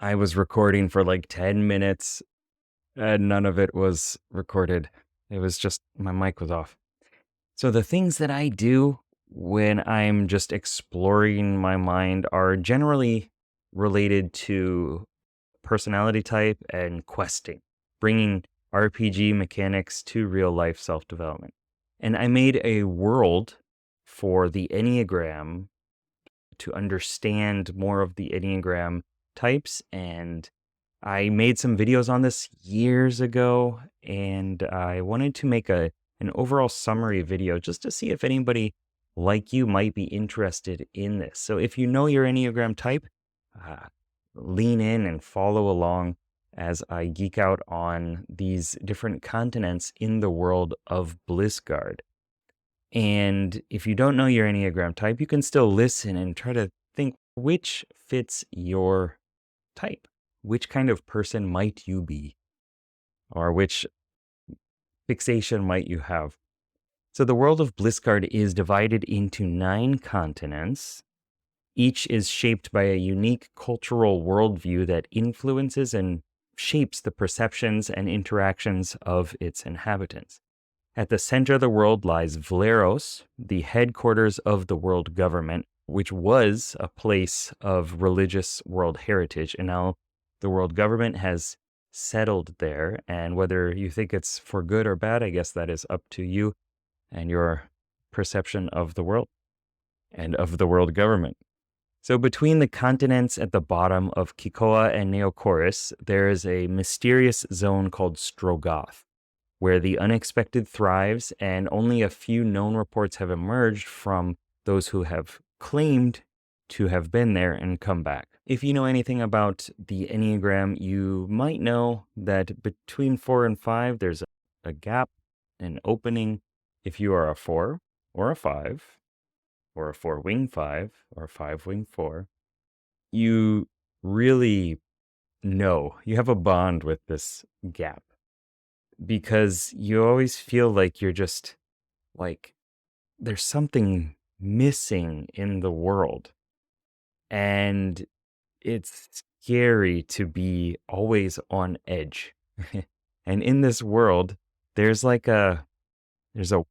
I was recording for like 10 minutes and none of it was recorded. It was just my mic was off. So the things that I do when I'm just exploring my mind are generally related to personality type and questing, bringing RPG mechanics to real life self development. And I made a world for the Enneagram to understand more of the Enneagram types. And I made some videos on this years ago, and I wanted to make an overall summary video just to see if anybody like you might be interested in this. So if you know your Enneagram type, uh, lean in and follow along as I geek out on these different continents in the world of Blissguard. And if you don't know your Enneagram type, you can still listen and try to think which fits your type. Which kind of person might you be? Or which fixation might you have? So the world of Blissguard is divided into 9 continents. Each is shaped by a unique cultural worldview that influences and shapes the perceptions and interactions of its inhabitants. At the center of the world lies Valeros, the headquarters of the world government, which was a place of religious world heritage. And now the world government has settled there. And whether you think it's for good or bad, I guess that is up to you and your perception of the world and of the world government. So between the continents at the bottom of Kikoa and Neocoris, there is a mysterious zone called Strogoth, where the unexpected thrives, and only a few known reports have emerged from those who have claimed to have been there and come back. If you know anything about the Enneagram, you might know that between 4 and 5, there's a gap, an opening. If you are a 4 or a 5, or a 4-wing 5, or a 5-wing 4, you really know you have a bond with this gap, because you always feel like you're just like there's something missing in the world, and it's scary to be always on edge. And in this world, there's there's a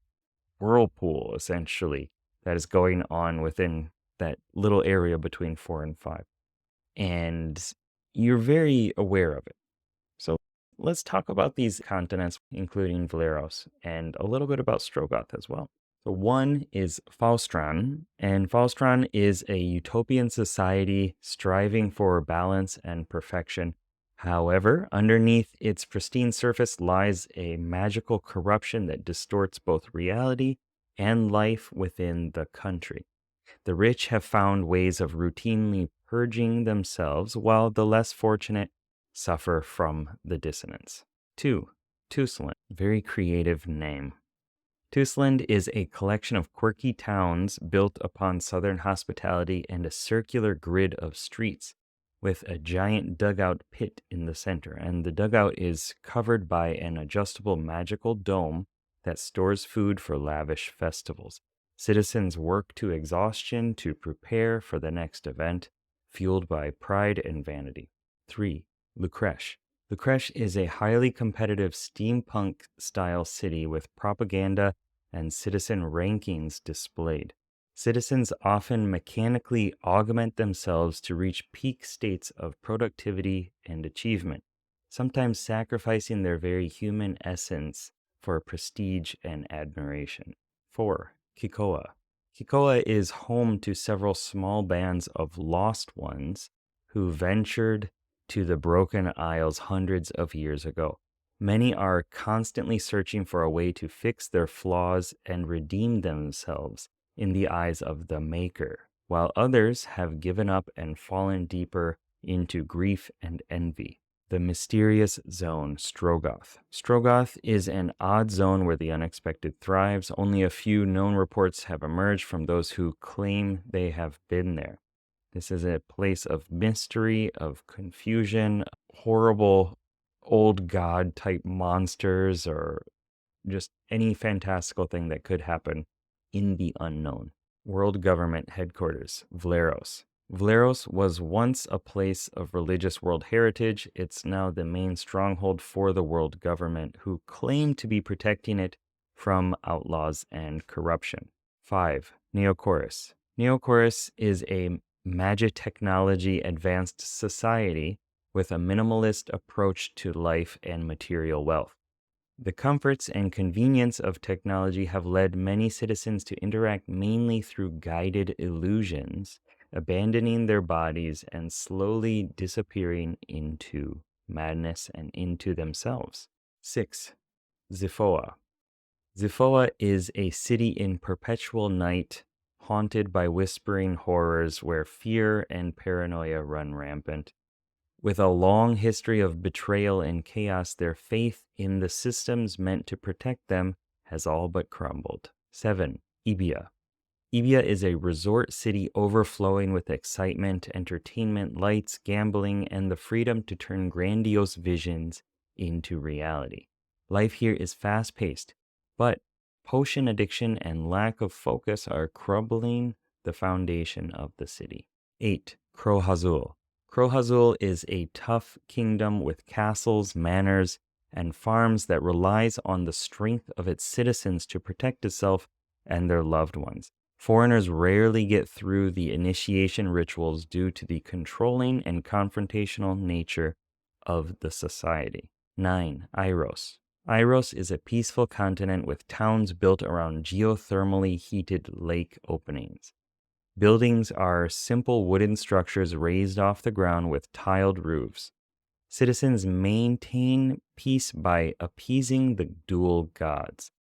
whirlpool essentially that is going on within that little area between 4 and 5, and you're very aware of it. So let's talk about these continents, including Valeros, and a little bit about Strogoth as well. So one is Faustran, and Faustran is a utopian society striving for balance and perfection. However, underneath its pristine surface lies a magical corruption that distorts both reality and life within the country. The rich have found ways of routinely purging themselves, while the less fortunate suffer from the dissonance. 2. Tusland, very creative name. Tusland is a collection of quirky towns built upon southern hospitality and a circular grid of streets, with a giant dugout pit in the center, and the dugout is covered by an adjustable magical dome that stores food for lavish festivals. Citizens work to exhaustion to prepare for the next event, fueled by pride and vanity. 3. Lucresh. Lucresh is a highly competitive steampunk-style city with propaganda and citizen rankings displayed. Citizens often mechanically augment themselves to reach peak states of productivity and achievement, sometimes sacrificing their very human essence for prestige and admiration. 4. Kikoa. Kikoa is home to several small bands of lost ones who ventured to the Broken Isles hundreds of years ago. Many are constantly searching for a way to fix their flaws and redeem themselves in the eyes of the Maker, while others have given up and fallen deeper into grief and envy. The mysterious zone, Strogoth. Strogoth is an odd zone where the unexpected thrives. Only a few known reports have emerged from those who claim they have been there. This is a place of mystery, of confusion, horrible old god type monsters, or just any fantastical thing that could happen in the unknown. World Government Headquarters, Valeros. Vleros was once a place of religious world heritage. It's now the main stronghold for the world government, who claim to be protecting it from outlaws and corruption. 5. Neochorus. Neochorus is a magic technology advanced society with a minimalist approach to life and material wealth. The comforts and convenience of technology have led many citizens to interact mainly through guided illusions, abandoning their bodies and slowly disappearing into madness and into themselves. 6. Ziphoa. Ziphoa is a city in perpetual night, haunted by whispering horrors where fear and paranoia run rampant. With a long history of betrayal and chaos, their faith in the systems meant to protect them has all but crumbled. 7. Ibia. Ibia is a resort city overflowing with excitement, entertainment, lights, gambling, and the freedom to turn grandiose visions into reality. Life here is fast-paced, but potion addiction and lack of focus are crumbling the foundation of the city. 8. Crowhazul. Crowhazul is a tough kingdom with castles, manors, and farms that relies on the strength of its citizens to protect itself and their loved ones. Foreigners rarely get through the initiation rituals due to the controlling and confrontational nature of the society. 9. Iros. Iros is a peaceful continent with towns built around geothermally heated lake openings. Buildings are simple wooden structures raised off the ground with tiled roofs. Citizens maintain peace by appeasing the dual gods.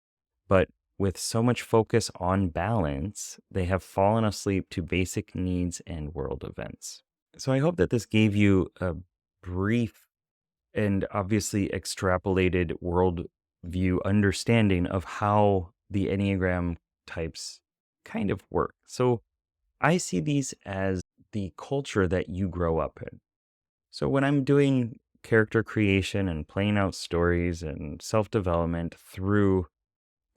But with so much focus on balance, they have fallen asleep to basic needs and world events. So I hope that this gave you a brief and obviously extrapolated worldview understanding of how the Enneagram types kind of work. So I see these as the culture that you grow up in. So when I'm doing character creation and playing out stories and self-development through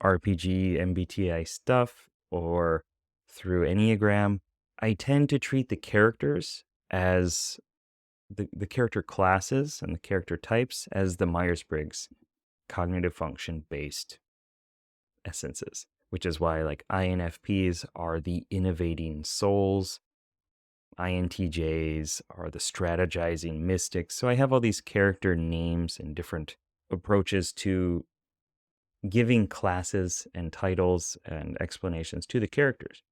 RPG, MBTI stuff, or through Enneagram, I tend to treat the characters as the character classes and the character types as the Myers-Briggs cognitive function based essences, which is why like INFPs are the innovating souls, INTJs are the strategizing mystics. So I have all these character names and different approaches to giving classes and titles and explanations to the characters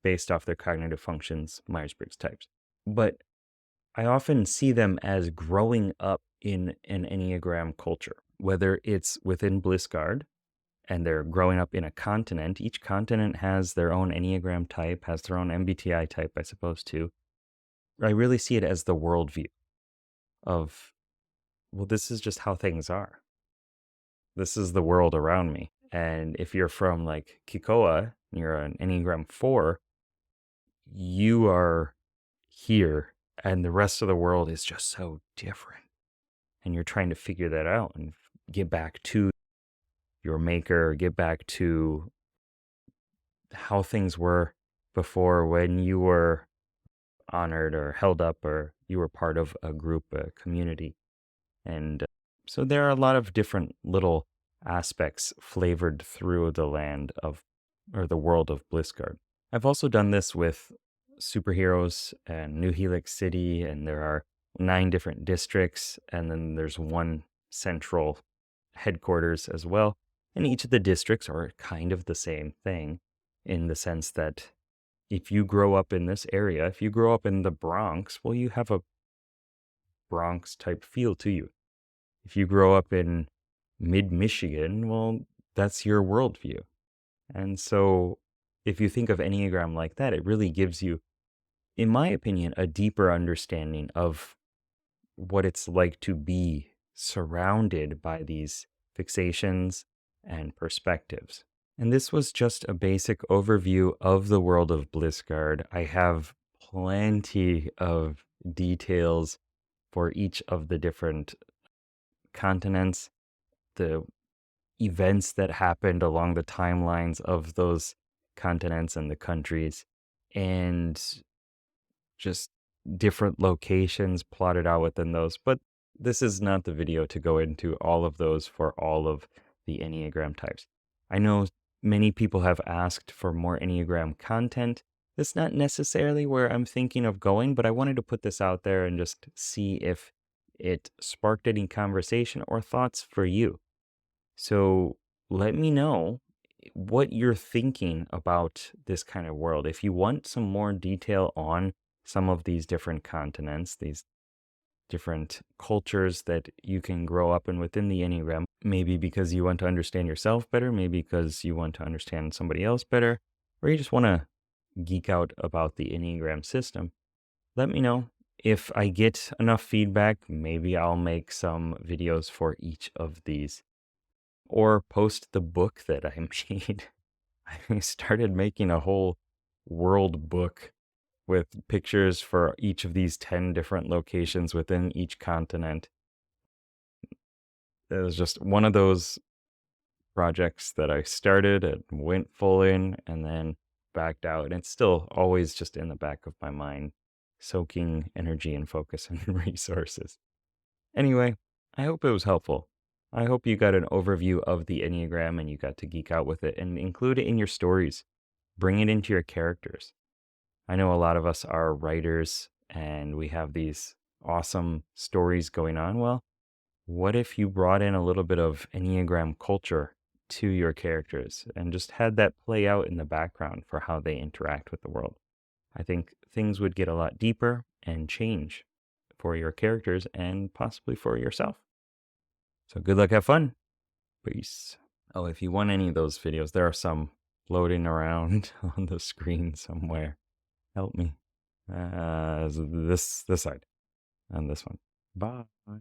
based off their cognitive functions, Myers-Briggs types. But I often see them as growing up in an Enneagram culture, whether it's within Blissguard and they're growing up in a continent. Each continent has their own Enneagram type, has their own MBTI type, I suppose, too. I really see it as the worldview of, well, this is just how things are. This is the world around me. And if you're from like Kikoa, you're an Enneagram 4, you are here and the rest of the world is just so different. And you're trying to figure that out and get back to your maker, get back to how things were before when you were honored or held up or you were part of a group, a community. And so there are a lot of different little aspects flavored through the land of, or the world of Blissguard. I've also done this with superheroes and New Helix City, and there are 9 different districts, and then there's one central headquarters as well. And each of the districts are kind of the same thing in the sense that if you grow up in this area, if you grow up in the Bronx, well, you have a Bronx type feel to you. If you grow up in mid-Michigan, well, that's your worldview. And so if you think of Enneagram like that, it really gives you, in my opinion, a deeper understanding of what it's like to be surrounded by these fixations and perspectives. And this was just a basic overview of the world of Blissguard. I have plenty of details for each of the different continents, the events that happened along the timelines of those continents and the countries, and just different locations plotted out within those. But this is not the video to go into all of those for all of the Enneagram types. I know many people have asked for more Enneagram content. That's not necessarily where I'm thinking of going, but I wanted to put this out there and just see if it sparked any conversation or thoughts for you. So let me know what you're thinking about this kind of world. If you want some more detail on some of these different continents, these different cultures that you can grow up in within the Enneagram, maybe because you want to understand yourself better, maybe because you want to understand somebody else better, or you just want to geek out about the Enneagram system, let me know. If I get enough feedback, maybe I'll make some videos for each of these or post the book that I made. I started making a whole world book with pictures for each of these 10 different locations within each continent. It was just one of those projects that I started and went full in and then backed out. And it's still always just in the back of my mind, soaking energy and focus and resources. Anyway, I hope it was helpful. I hope you got an overview of the Enneagram and you got to geek out with it and include it in your stories. Bring it into your characters. I know a lot of us are writers and we have these awesome stories going on. Well, what if you brought in a little bit of Enneagram culture to your characters and just had that play out in the background for how they interact with the world? I think things would get a lot deeper and change for your characters and possibly for yourself. So good luck, have fun. Peace. Oh, if you want any of those videos, there are some floating around on the screen somewhere. Help me. This side and this one. Bye.